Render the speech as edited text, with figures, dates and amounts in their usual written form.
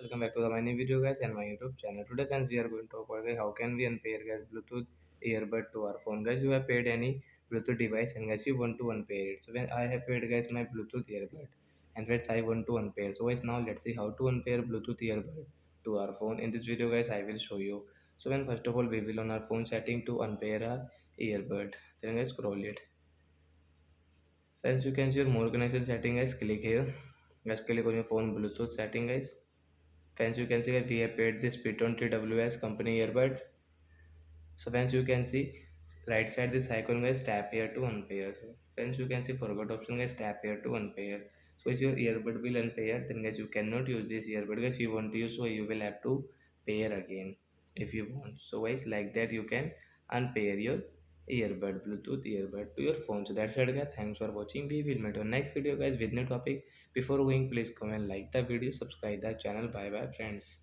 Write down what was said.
Welcome back to my new video guys and my YouTube channel. Today friends we are going to talk about guys, how can we unpair guys Bluetooth earbud to our phone. Guys, you have paid any Bluetooth device and guys you want to unpair it. So when I have paid guys my Bluetooth earbud and friends I want to unpair. So guys now let's see how to unpair Bluetooth earbud to our phone. In this video guys I will show you. So when first of all we will on our phone setting to unpair our earbud. Then guys scroll it. Friends you can see your more connection setting guys, click here. Guys click on your phone Bluetooth setting guys. Friends, you can see that we have paid this Piton TWS company earbud. So friends, you can see right side this icon guys, tap here to unpair. So friends, you can see forgot option guys, tap here to unpair. So if your earbud will unpair, then guys you cannot use this earbud guys. You want to use, so you will have to pair again if you want. So guys, like that you can unpair your earbud, Bluetooth earbud to your phone. So that's it guys. Thanks for watching. We will meet on next video guys with new topic. Before going, please comment, like the video, subscribe the channel. Bye bye friends.